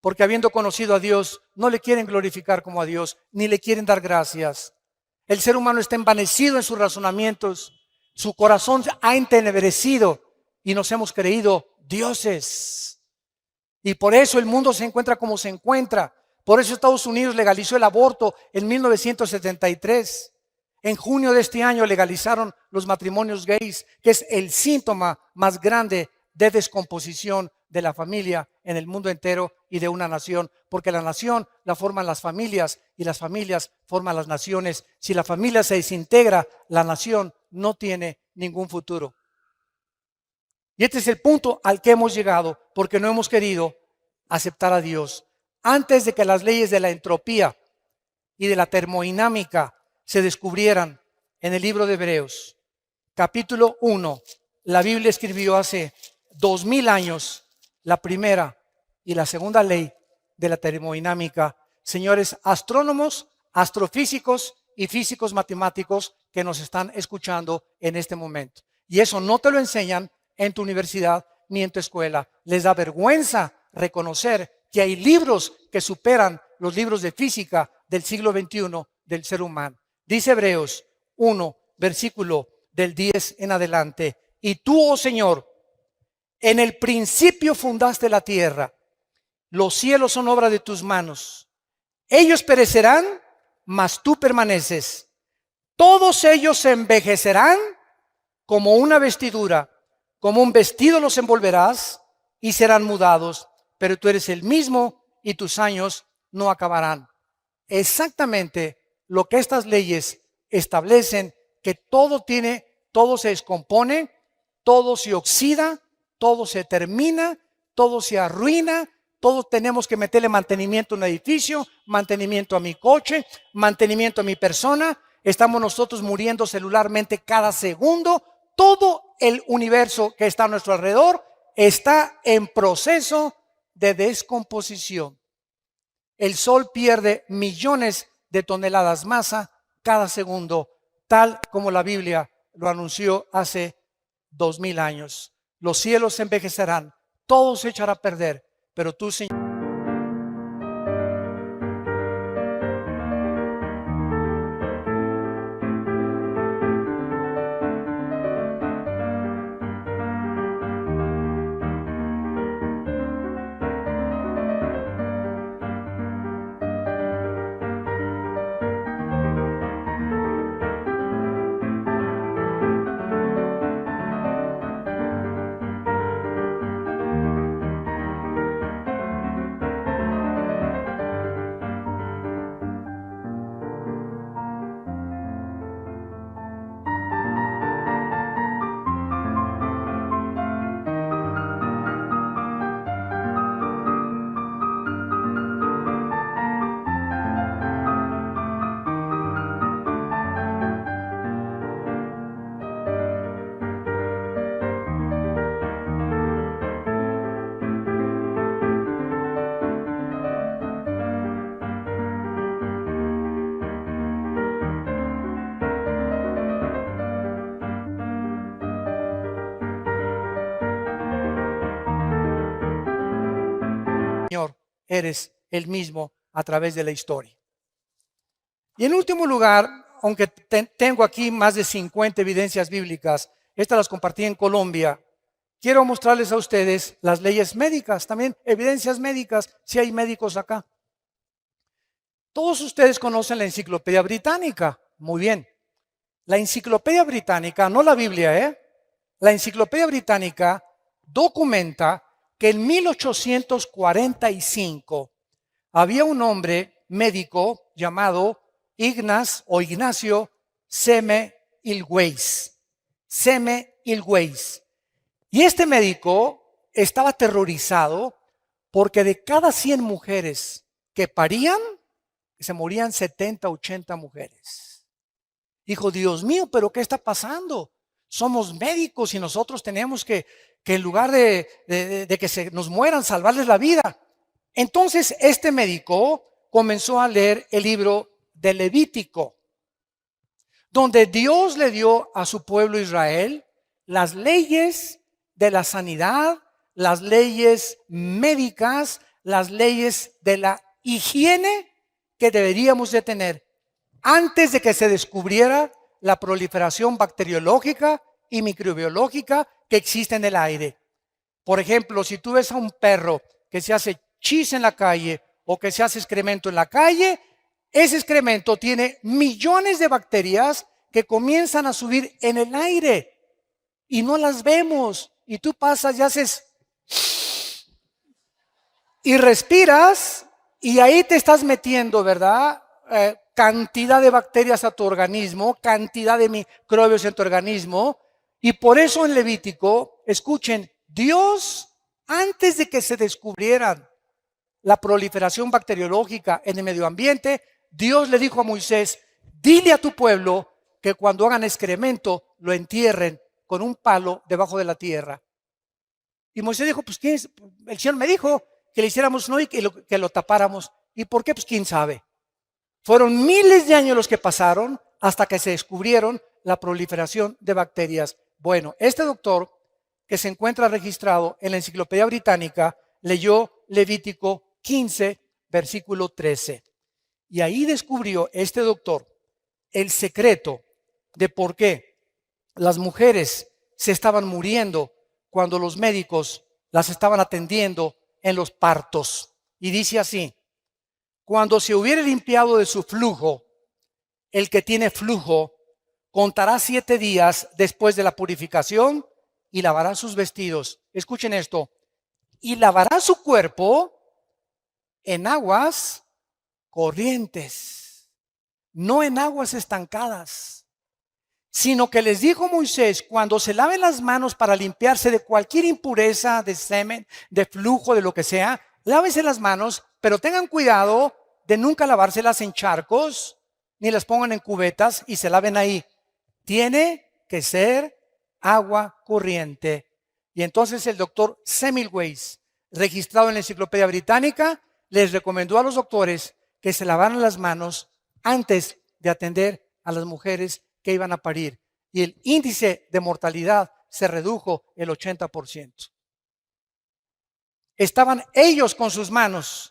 Porque habiendo conocido a Dios, no le quieren glorificar como a Dios, ni le quieren dar gracias. El ser humano está envanecido en sus razonamientos. Su corazón ha entenebrecido y nos hemos creído dioses. Y por eso el mundo se encuentra como se encuentra. Por eso Estados Unidos legalizó el aborto en 1973. En junio de este año legalizaron los matrimonios gays, que es el síntoma más grande de descomposición de la familia en el mundo entero y de una nación. Porque la nación la forman las familias y las familias forman las naciones. Si la familia se desintegra, la nación no tiene ningún futuro. Y este es el punto al que hemos llegado porque no hemos querido aceptar a Dios. Antes de que las leyes de la entropía y de la termodinámica se descubrieran en el libro de Hebreos, capítulo 1, la Biblia escribió hace 2000 años la primera y la segunda ley de la termodinámica. Señores astrónomos, astrofísicos y físicos matemáticos que nos están escuchando en este momento. Y eso no te lo enseñan en tu universidad ni en tu escuela. Les da vergüenza reconocer que hay libros que superan los libros de física del siglo XXI del ser humano. Dice Hebreos 1, versículo del 10 en adelante. Y tú, oh Señor, en el principio fundaste la tierra. Los cielos son obra de tus manos. Ellos perecerán, mas tú permaneces. Todos ellos se envejecerán como una vestidura. Como un vestido los envolverás y serán mudados, pero tú eres el mismo y tus años no acabarán. Exactamente lo que estas leyes establecen, que todo se descompone, todo se oxida, todo se termina, todo se arruina, todos tenemos que meterle mantenimiento a un edificio, mantenimiento a mi coche, mantenimiento a mi persona. Estamos nosotros muriendo celularmente cada segundo. Todo el universo que está a nuestro alrededor está en proceso de descomposición. El Sol pierde millones de toneladas masa cada segundo, tal como la Biblia lo anunció hace 2000 años. Los cielos se envejecerán, todo se echará a perder, pero tú, Señor, Señor, eres el mismo a través de la historia. Y en último lugar, aunque tengo aquí más de 50 evidencias bíblicas, estas las compartí en Colombia, quiero mostrarles a ustedes las leyes médicas, también evidencias médicas, si hay médicos acá. Todos ustedes conocen la Enciclopedia Británica, muy bien. La Enciclopedia Británica, no la Biblia, la Enciclopedia Británica documenta que en 1845 había un hombre médico llamado Ignacio Semmelweis. Y este médico estaba aterrorizado porque de cada 100 mujeres que parían, se morían 70, 80 mujeres. Dijo, Dios mío, ¿pero qué está pasando? Somos médicos y nosotros tenemos que en lugar de que se nos mueran, salvarles la vida. Entonces este médico comenzó a leer el libro de Levítico, donde Dios le dio a su pueblo Israel las leyes de la sanidad, las leyes médicas, las leyes de la higiene que deberíamos de tener antes de que se descubriera la proliferación bacteriológica y microbiológica que existe en el aire. Por ejemplo, si tú ves a un perro que se hace chis en la calle o que se hace excremento en la calle, ese excremento tiene millones de bacterias que comienzan a subir en el aire y no las vemos. Y tú pasas y haces y respiras y ahí te estás metiendo, ¿verdad? Cantidad de bacterias a tu organismo, cantidad de microbios en tu organismo. Y por eso en Levítico, escuchen, Dios, antes de que se descubrieran la proliferación bacteriológica en el medio ambiente, Dios le dijo a Moisés, dile a tu pueblo que cuando hagan excremento lo entierren con un palo debajo de la tierra. Y Moisés dijo, pues ¿quién es? El Señor me dijo que le hiciéramos no y que lo tapáramos. ¿Y por qué? Pues quién sabe. Fueron miles de años los que pasaron hasta que se descubrieron la proliferación de bacterias. Bueno, este doctor que se encuentra registrado en la Enciclopedia Británica leyó Levítico 15, versículo 13. Y ahí descubrió este doctor el secreto de por qué las mujeres se estaban muriendo cuando los médicos las estaban atendiendo en los partos. Y dice así, cuando se hubiere limpiado de su flujo, el que tiene flujo contará 7 días después de la purificación y lavará sus vestidos. Escuchen esto. Y lavará su cuerpo en aguas corrientes, no en aguas estancadas, sino que les dijo Moisés, cuando se laven las manos para limpiarse de cualquier impureza, de semen, de flujo, de lo que sea, lávense las manos, pero tengan cuidado de nunca lavárselas en charcos, ni las pongan en cubetas y se laven ahí. Tiene que ser agua corriente. Y entonces el doctor Semmelweis, registrado en la Enciclopedia Británica, les recomendó a los doctores que se lavaran las manos antes de atender a las mujeres que iban a parir. Y el índice de mortalidad se redujo el 80%. Estaban ellos con sus manos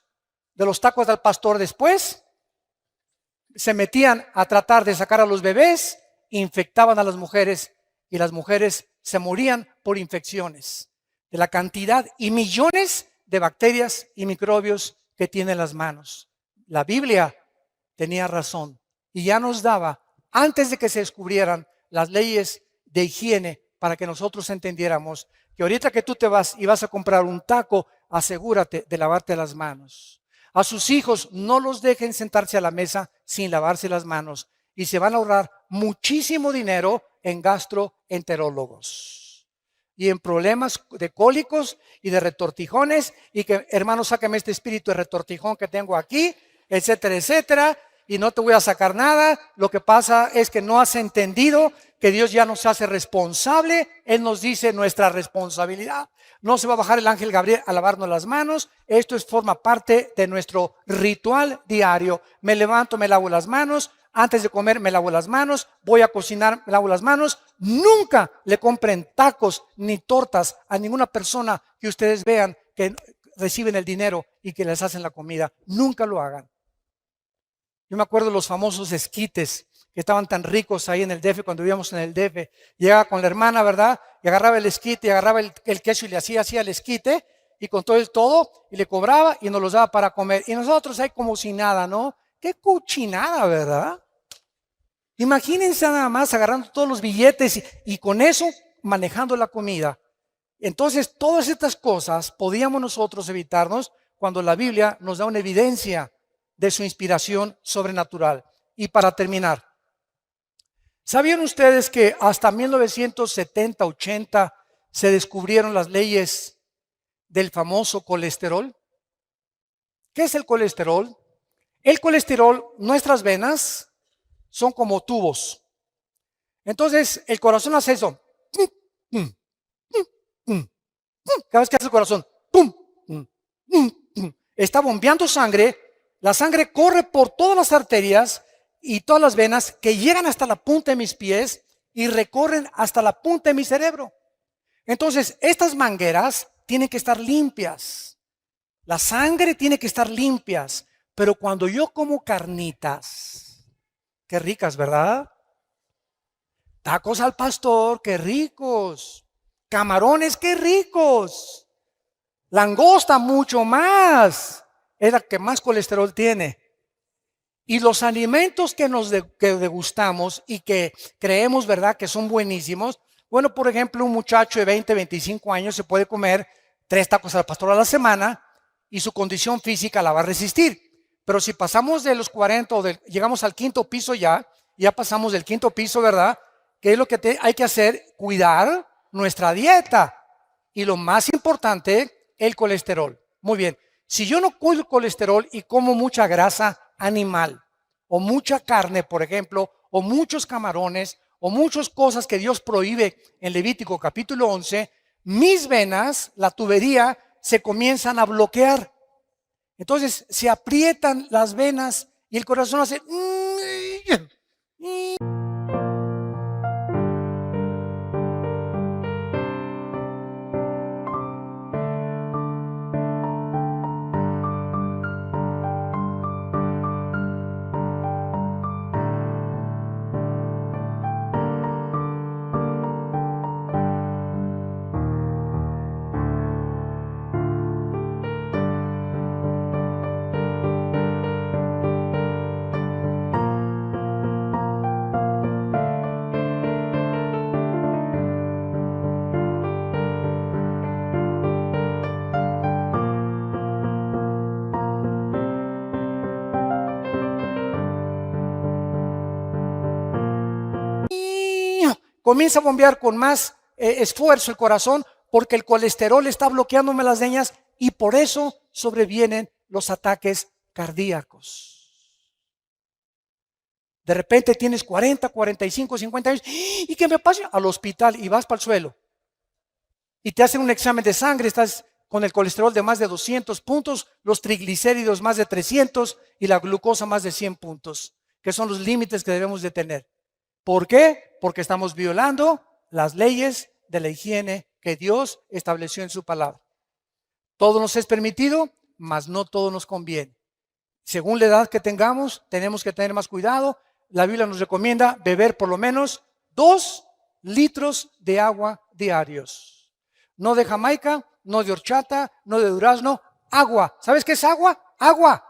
de los tacos del pastor después, se metían a tratar de sacar a los bebés, infectaban a las mujeres y las mujeres se morían por infecciones de la cantidad y millones de bacterias y microbios que tienen las manos. La Biblia tenía razón y ya nos daba, antes de que se descubrieran las leyes de higiene, para que nosotros entendiéramos que ahorita que tú te vas y vas a comprar un taco, asegúrate de lavarte las manos. A sus hijos no los dejen sentarse a la mesa sin lavarse las manos y se van a ahorrar muchísimo dinero en gastroenterólogos y en problemas de cólicos y de retortijones y que hermano sácame este espíritu de retortijón que tengo aquí, etcétera, etcétera, y no te voy a sacar nada. Lo que pasa es que no has entendido que Dios ya nos hace responsable. Él nos dice nuestra responsabilidad. No se va a bajar el ángel Gabriel a lavarnos las manos. Esto forma parte de nuestro ritual diario. Me levanto, me lavo las manos. Antes de comer me lavo las manos. Voy a cocinar, me lavo las manos. Nunca le compren tacos ni tortas a ninguna persona que ustedes vean que reciben el dinero y que les hacen la comida. Nunca lo hagan. Yo me acuerdo de los famosos esquites que estaban tan ricos ahí en el DF, cuando vivíamos en el DF. Llegaba con la hermana, ¿verdad? Y agarraba el esquite, y agarraba el queso y le hacía el esquite, y con todo, y le cobraba y nos los daba para comer. Y nosotros ahí como si nada, ¿no? Qué cochinada, ¿verdad? Imagínense nada más agarrando todos los billetes y con eso manejando la comida. Entonces, todas estas cosas podíamos nosotros evitarnos cuando la Biblia nos da una evidencia de su inspiración sobrenatural. Y para terminar, ¿sabían ustedes que hasta 1970-80 se descubrieron las leyes del famoso colesterol? ¿Qué es el colesterol? El colesterol, nuestras venas son como tubos. Entonces, el corazón hace eso. Cada vez que hace el corazón, está bombeando sangre. La sangre corre por todas las arterias y todas las venas que llegan hasta la punta de mis pies y recorren hasta la punta de mi cerebro. Entonces, estas mangueras tienen que estar limpias. La sangre tiene que estar limpias. Pero cuando yo como carnitas, qué ricas, ¿verdad? Tacos al pastor, qué ricos. Camarones, qué ricos. Langosta, mucho más. Es la que más colesterol tiene. Y los alimentos que que degustamos y que creemos, ¿verdad?, que son buenísimos. Bueno, por ejemplo, un muchacho de 20, 25 años se puede comer 3 tacos al pastor a la semana y su condición física la va a resistir. Pero si pasamos de los 40 o llegamos al 5.º piso ya pasamos del 5.º piso, ¿verdad? ¿Qué es lo que hay que hacer? Cuidar nuestra dieta. Y lo más importante, el colesterol. Muy bien. Si yo no cuido el colesterol y como mucha grasa animal, o mucha carne, por ejemplo, o muchos camarones, o muchas cosas que Dios prohíbe en Levítico capítulo 11, mis venas, la tubería, se comienzan a bloquear. Entonces se aprietan las venas y el corazón hace... Comienza a bombear con más esfuerzo el corazón porque el colesterol está bloqueándome las venas y por eso sobrevienen los ataques cardíacos. De repente tienes 40, 45, 50 años y ¿qué me pasa? Al hospital y vas para el suelo. Y te hacen un examen de sangre, estás con el colesterol de más de 200 puntos, los triglicéridos más de 300 y la glucosa más de 100 puntos, que son los límites que debemos de tener. ¿Por qué? Porque estamos violando las leyes de la higiene que Dios estableció en su palabra. Todo nos es permitido, mas no todo nos conviene. Según la edad que tengamos, tenemos que tener más cuidado. La Biblia nos recomienda beber por lo menos 2 litros de agua diarios. No de Jamaica, no de horchata, no de durazno, agua. ¿Sabes qué es agua? Agua.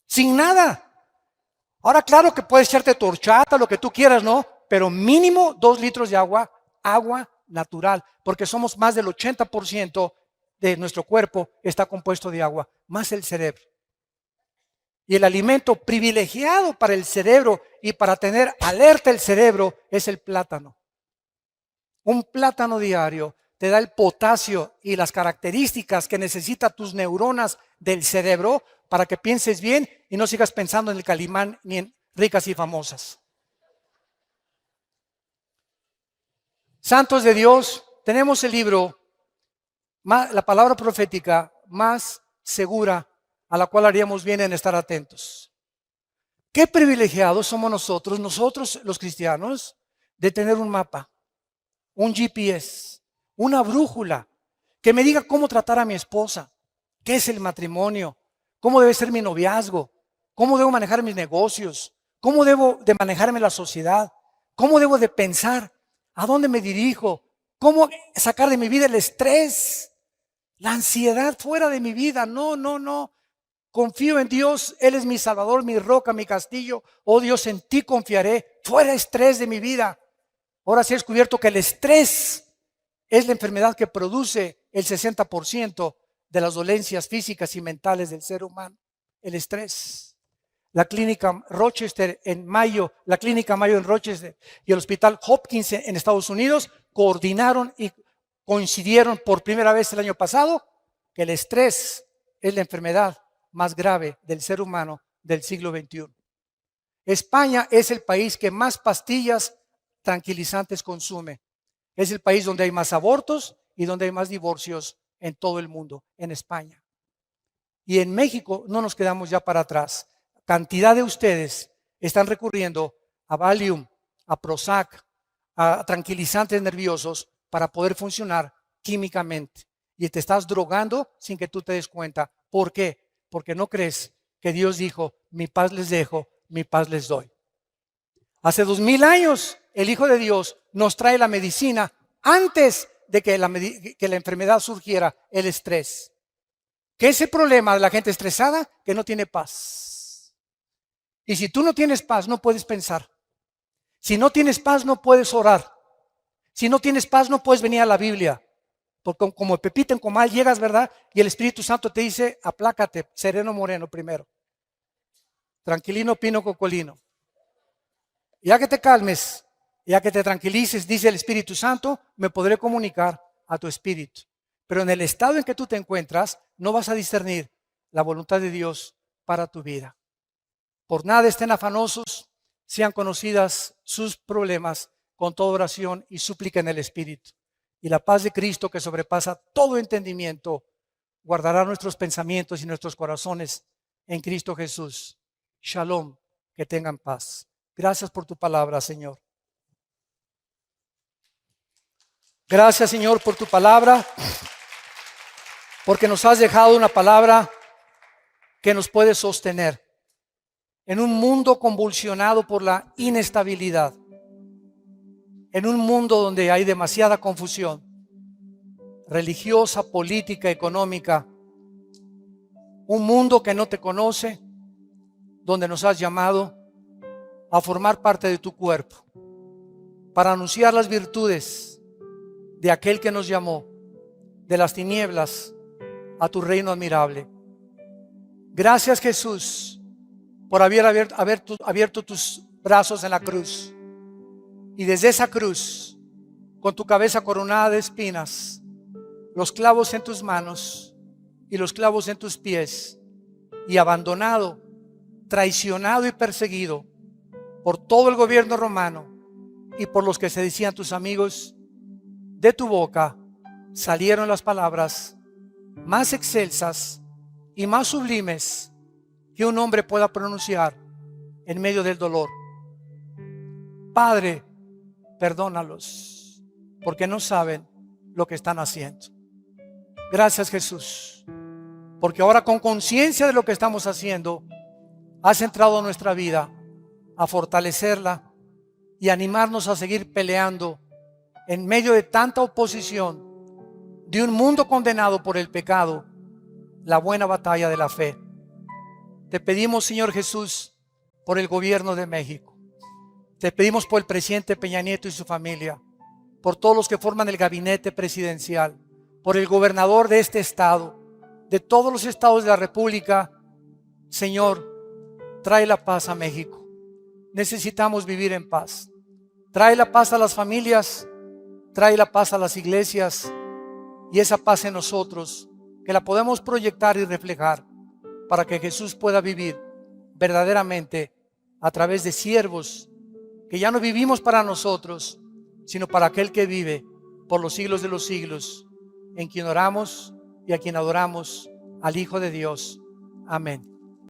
Sin nada. Ahora, claro que puedes echarte tu horchata, lo que tú quieras, ¿no? Pero mínimo 2 litros de agua, agua natural, porque somos más del 80% de nuestro cuerpo está compuesto de agua, más el cerebro. Y el alimento privilegiado para el cerebro y para tener alerta el cerebro es el plátano. Un plátano diario te da el potasio y las características que necesitan tus neuronas del cerebro para que pienses bien y no sigas pensando en el Calimán ni en ricas y famosas. Santos de Dios, tenemos el libro, la palabra profética más segura a la cual haríamos bien en estar atentos. Qué privilegiados somos nosotros los cristianos, de tener un mapa, un GPS, una brújula Que me diga cómo tratar a mi esposa, qué es el matrimonio, cómo debe ser mi noviazgo, cómo debo manejar mis negocios, cómo debo de manejarme la sociedad, cómo debo de pensar, a dónde me dirijo, cómo sacar de mi vida el estrés, la ansiedad fuera de mi vida. No, no, no. Confío en Dios, Él es mi Salvador, mi roca, mi castillo. Oh Dios, en ti confiaré. Fuera estrés de mi vida. Ahora sí he descubierto que el estrés es la enfermedad que produce el 60% de las dolencias físicas y mentales del ser humano. El estrés. La clínica Rochester en Mayo, la clínica Mayo en Rochester y el hospital Hopkins en Estados Unidos coordinaron y coincidieron por primera vez el año pasado que el estrés es la enfermedad más grave del ser humano del siglo XXI. España es el país que más pastillas tranquilizantes consume. Es el país donde hay más abortos y donde hay más divorcios en todo el mundo, en España. Y en México no nos quedamos ya para atrás. Cantidad de ustedes están recurriendo a Valium, a Prozac, a tranquilizantes nerviosos para poder funcionar químicamente. Y te estás drogando sin que tú te des cuenta. ¿Por qué? Porque no crees que Dios dijo, mi paz les dejo, mi paz les doy. Hace 2000 años el Hijo de Dios nos trae la medicina antes de que la enfermedad surgiera, el estrés. ¿Qué es el problema de la gente estresada? Que no tiene paz. Y si tú no tienes paz, no puedes pensar. Si no tienes paz, no puedes orar. Si no tienes paz, no puedes venir a la Biblia. Porque como Pepita en Comal llegas, ¿verdad? Y el Espíritu Santo te dice, aplácate, sereno moreno primero. Tranquilino, pino, cocolino. Ya que te calmes, ya que te tranquilices, dice el Espíritu Santo, me podré comunicar a tu espíritu. Pero en el estado en que tú te encuentras, no vas a discernir la voluntad de Dios para tu vida. Por nada estén afanosos, sean conocidas sus problemas con toda oración y súplica en el Espíritu. Y la paz de Cristo, que sobrepasa todo entendimiento, guardará nuestros pensamientos y nuestros corazones en Cristo Jesús. Shalom, que tengan paz. Gracias por tu palabra, Señor. Gracias, Señor, por tu palabra, porque nos has dejado una palabra que nos puede sostener en un mundo convulsionado por la inestabilidad, en un mundo donde hay demasiada confusión religiosa, política, económica, un mundo que no te conoce, donde nos has llamado a formar parte de tu cuerpo para anunciar las virtudes de aquel que nos llamó de las tinieblas a tu reino admirable. Gracias, Jesús, por haber abierto tus brazos en la cruz, y desde esa cruz, con tu cabeza coronada de espinas, los clavos en tus manos y los clavos en tus pies, y abandonado, traicionado y perseguido por todo el gobierno romano y por los que se decían tus amigos, de tu boca salieron las palabras más excelsas y más sublimes que un hombre pueda pronunciar en medio del dolor. Padre, perdónalos, porque no saben lo que están haciendo. Gracias, Jesús, porque ahora, con conciencia de lo que estamos haciendo, has entrado a nuestra vida a fortalecerla y animarnos a seguir peleando en medio de tanta oposición de un mundo condenado por el pecado, la buena batalla de la fe. Te pedimos, Señor Jesús, por el gobierno de México. Te pedimos por el presidente Peña Nieto y su familia, por todos los que forman el gabinete presidencial, por el gobernador de este estado, de todos los estados de la República. Señor, trae la paz a México. Necesitamos vivir en paz. Trae la paz a las familias, trae la paz a las iglesias, y esa paz en nosotros, que la podemos proyectar y reflejar para que Jesús pueda vivir verdaderamente a través de siervos que ya no vivimos para nosotros, sino para aquel que vive por los siglos de los siglos, en quien oramos y a quien adoramos, al Hijo de Dios. Amén.